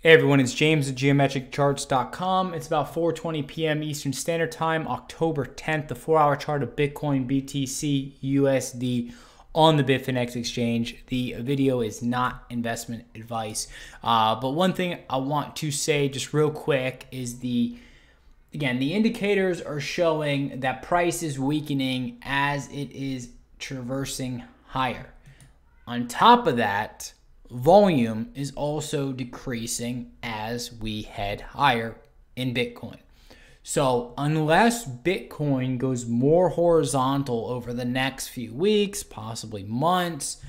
Hey everyone, it's James at geometriccharts.com. It's about 4:20 p.m. Eastern Standard Time, October 10th, the 4-hour chart of Bitcoin, BTC, USD on the Bitfinex exchange. The video is not investment advice. But one thing I want to say just real quick is the indicators are showing that price is weakening as it is traversing higher. On top of that, volume is also decreasing as we head higher in Bitcoin. So unless Bitcoin goes more horizontal over the next few weeks, possibly months,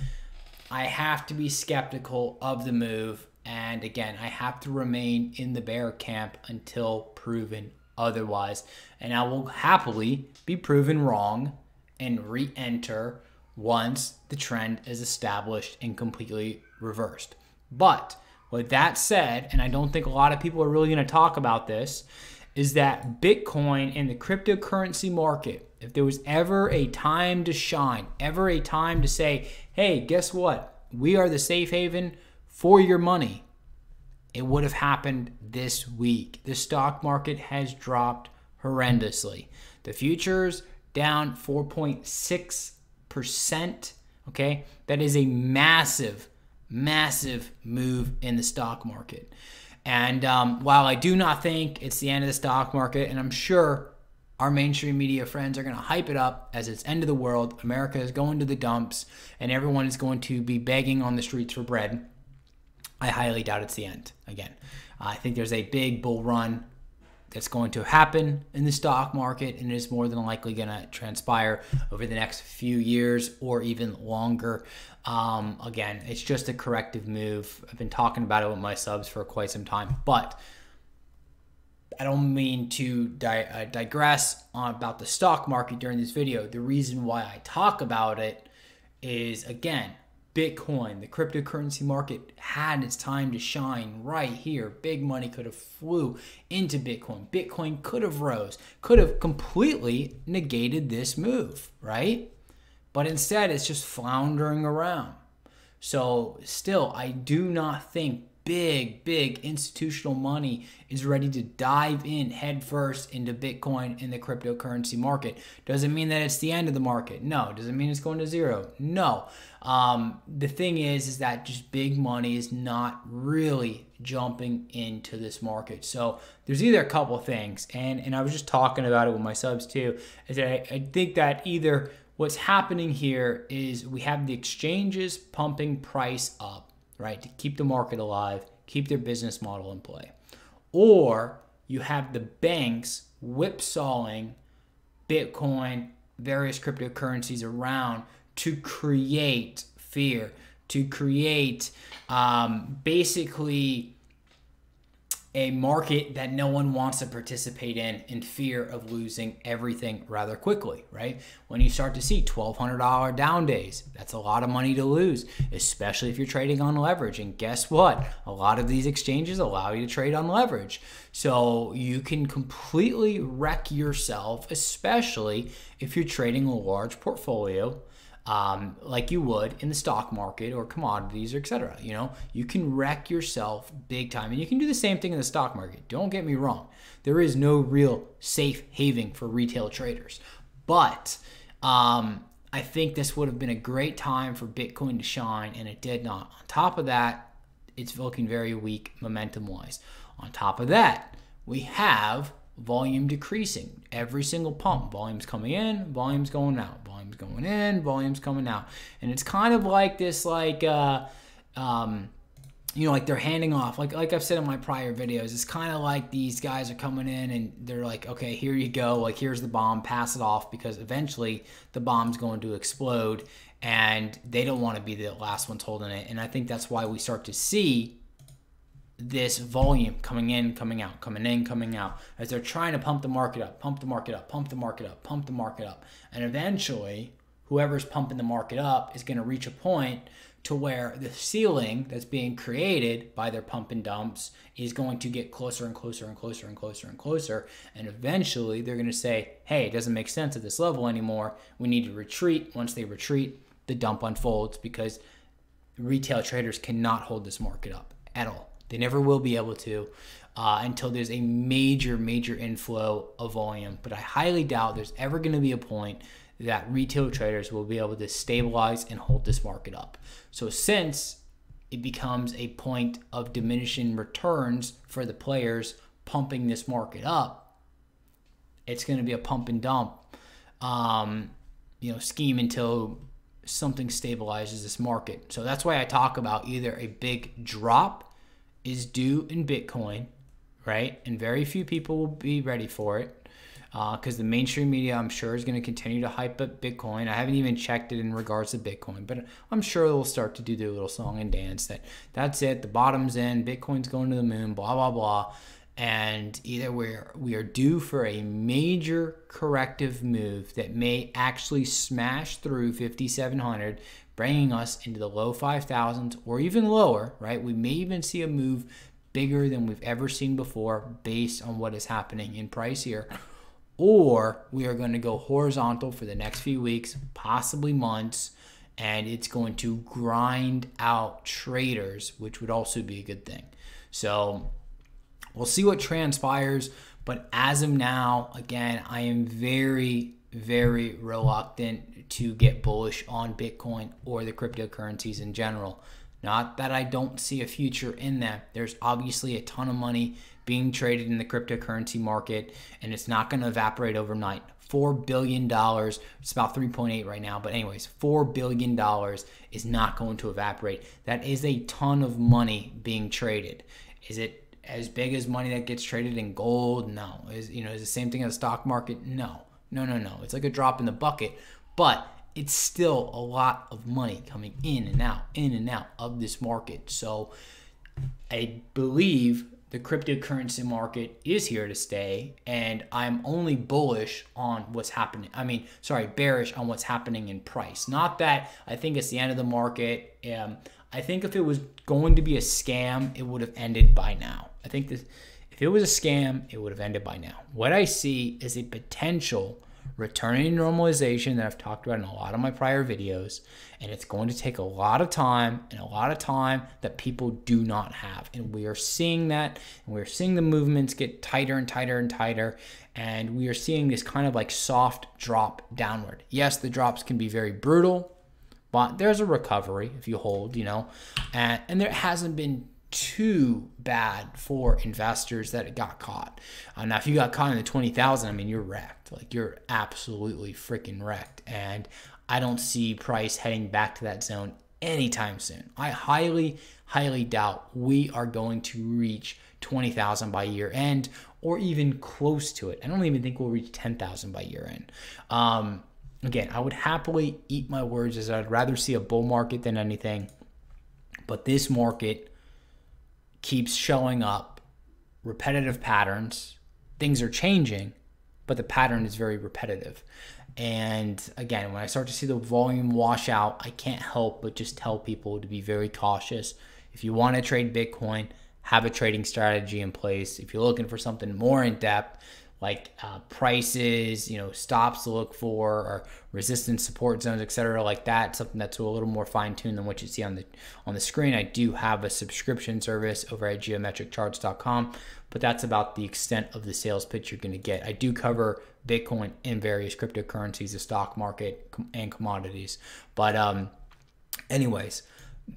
I have to be skeptical of the move. And again, I have to remain in the bear camp until proven otherwise. And I will happily be proven wrong and re-enter once the trend is established and completely reversed. But with that said, and I don't think a lot of people are really going to talk about this, is that Bitcoin and the cryptocurrency market, if there was ever a time to shine, ever a time to say, hey, guess what? We are the safe haven for your money, it would have happened this week. The stock market has dropped horrendously. The futures down 4.6%. Okay, that is a massive move in the stock market. And while I do not think it's the end of the stock market, and I'm sure our mainstream media friends are going to hype it up as it's end of the world, America is going to the dumps, and everyone is going to be begging on the streets for bread, I highly doubt it's the end. Again, I think there's a big bull run that's going to happen in the stock market, and it is more than likely going to transpire over the next few years or even longer. Again, it's just a corrective move. I've been talking about it with my subs for quite some time, but I don't mean to digress about the stock market during this video. The reason why I talk about it is, again, Bitcoin, the cryptocurrency market had its time to shine right here. Big money could have flew into Bitcoin. Bitcoin could have rose, could have completely negated this move, right? But instead, it's just floundering around. So still, I do not think big institutional money is ready to dive in headfirst into Bitcoin in the cryptocurrency market. Doesn't mean that it's the end of the market. No. Doesn't mean it's going to zero. No. The thing is that just big money is not really jumping into this market. So there's either a couple of things, and I was just talking about it with my subs too, is that I think that either what's happening here is we have the exchanges pumping price up, right, to keep the market alive, keep their business model in play. Or you have the banks whipsawing Bitcoin, various cryptocurrencies around to create fear, to create basically a market that no one wants to participate in fear of losing everything rather quickly, right? When you start to see $1,200 down days, that's a lot of money to lose, especially if you're trading on leverage. And guess what? A lot of these exchanges allow you to trade on leverage. So you can completely wreck yourself, especially if you're trading a large portfolio like you would in the stock market or commodities or etc. You know, you can wreck yourself big time, and you can do the same thing in the stock market. Don't get me wrong. There is no real safe haven for retail traders, but I think this would have been a great time for Bitcoin to shine, and it did not. On top of that, it's looking very weak momentum-wise. On top of that, we have volume decreasing. Every single pump, volume's coming in, volume's going out, volume's going in, volume's coming out. And it's kind of like this, like, you know, like they're handing off, like I've said in my prior videos, it's kind of like these guys are coming in and they're like, okay, here you go, like here's the bomb, pass it off, because eventually the bomb's going to explode and they don't want to be the last ones holding it. And I think that's why we start to see this volume coming in, coming out, coming in, coming out, as they're trying to pump the market up, pump the market up, pump the market up, pump the market up. And eventually, whoever's pumping the market up is going to reach a point to where the ceiling that's being created by their pump and dumps is going to get closer and closer and closer and closer and closer. And eventually, they're going to say, hey, it doesn't make sense at this level anymore. We need to retreat. Once they retreat, the dump unfolds, because retail traders cannot hold this market up at all. They never will be able to until there's a major inflow of volume. But I highly doubt there's ever going to be a point that retail traders will be able to stabilize and hold this market up. So since it becomes a point of diminishing returns for the players pumping this market up, it's going to be a pump and dump scheme until something stabilizes this market. So that's why I talk about either a big drop is due in Bitcoin, right? And very few people will be ready for it because the mainstream media, I'm sure, is going to continue to hype up Bitcoin. I haven't even checked it in regards to Bitcoin, but I'm sure they'll start to do their little song and dance that's it, the bottom's in, Bitcoin's going to the moon, blah, blah, blah. And either we are due for a major corrective move that may actually smash through 5,700, bringing us into the low 5,000s or even lower, right? We may even see a move bigger than we've ever seen before based on what is happening in price here. Or we are going to go horizontal for the next few weeks, possibly months, and it's going to grind out traders, which would also be a good thing. So we'll see what transpires, but as of now, again, I am very reluctant to get bullish on Bitcoin or the cryptocurrencies in general. Not that I don't see a future in them. There's obviously a ton of money being traded in the cryptocurrency market, and it's not going to evaporate overnight. $4 billion, it's about 3.8 right now, but anyways, $4 billion is not going to evaporate. That is a ton of money being traded. Is it as big as money that gets traded in gold? No. Is the same thing as the stock market? No. It's like a drop in the bucket, but it's still a lot of money coming in and out of this market. So I believe the cryptocurrency market is here to stay, and I'm only bullish on what's happening. Bearish on what's happening in price. Not that I think it's the end of the market. I think if it was going to be a scam, it would have ended by now. I think if it was a scam, it would have ended by now. What I see is a potential returning to normalization that I've talked about in a lot of my prior videos, and it's going to take a lot of time that people do not have. And we are seeing that, and we're seeing the movements get tighter and tighter, and we are seeing this kind of like soft drop downward. Yes, the drops can be very brutal, but there's a recovery if you hold, and there hasn't been too bad for investors that got caught. Now, if you got caught in the 20,000, you're wrecked. Like, you're absolutely freaking wrecked. And I don't see price heading back to that zone anytime soon. I highly doubt we are going to reach 20,000 by year end or even close to it. I don't even think we'll reach 10,000 by year end. Again, I would happily eat my words as I'd rather see a bull market than anything. But this market keeps showing up repetitive patterns. Things are changing, but the pattern is very repetitive. And again, when I start to see the volume wash out, I can't help but just tell people to be very cautious. If you want to trade Bitcoin, have a trading strategy in place. If you're looking for something more in depth, like prices, stops to look for, or resistance, support zones, etc., like that, something that's a little more fine-tuned than what you see on the screen. I do have a subscription service over at geometriccharts.com, but that's about the extent of the sales pitch you're going to get. I do cover Bitcoin and various cryptocurrencies, the stock market, and commodities. But anyways,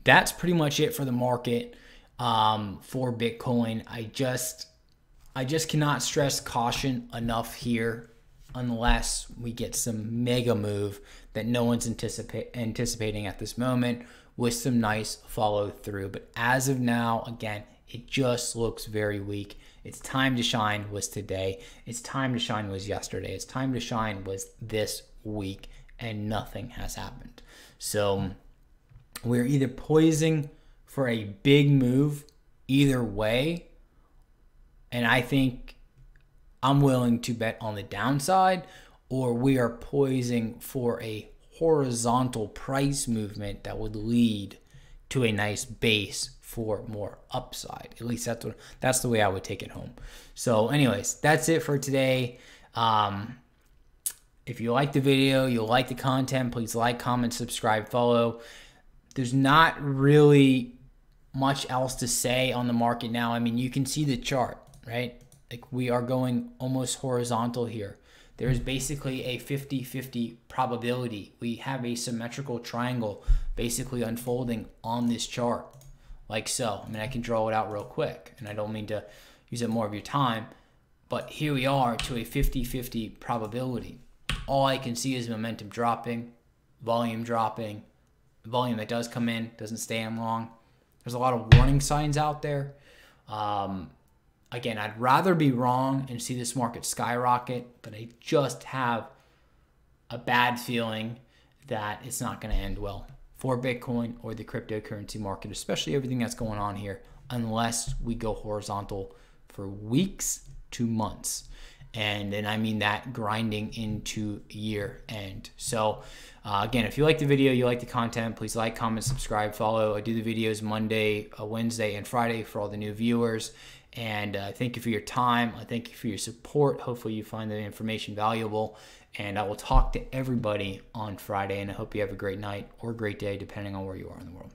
that's pretty much it for the market for Bitcoin. I just cannot stress caution enough here unless we get some mega move that no one's anticipating at this moment with some nice follow through. But as of now, again, it just looks very weak. It's time to shine was today. It's time to shine was yesterday. It's time to shine was this week, and nothing has happened. So we're either poising for a big move either way, and I think I'm willing to bet on the downside, or we are poising for a horizontal price movement that would lead to a nice base for more upside. At least that's the way I would take it home. So anyways, that's it for today. If you like the video, you like the content, please like, comment, subscribe, follow. There's not really much else to say on the market now. I mean, you can see the chart, right? Like we are going almost horizontal here. There's basically a 50-50 probability. We have a symmetrical triangle basically unfolding on this chart, like so. I mean, I can draw it out real quick, and I don't mean to use up more of your time, but here we are to a 50-50 probability. All I can see is momentum dropping, volume dropping. The volume that does come in doesn't stay in long. There's a lot of warning signs out there. Again, I'd rather be wrong and see this market skyrocket, but I just have a bad feeling that it's not going to end well for Bitcoin or the cryptocurrency market, especially everything that's going on here, unless we go horizontal for weeks to months. And then I mean that grinding into year end. So again, if you like the video, you like the content, please like, comment, subscribe, follow. I do the videos Monday, Wednesday, and Friday for all the new viewers. And thank you for your time. I thank you for your support. Hopefully you find the information valuable. And I will talk to everybody on Friday. And I hope you have a great night or a great day, depending on where you are in the world.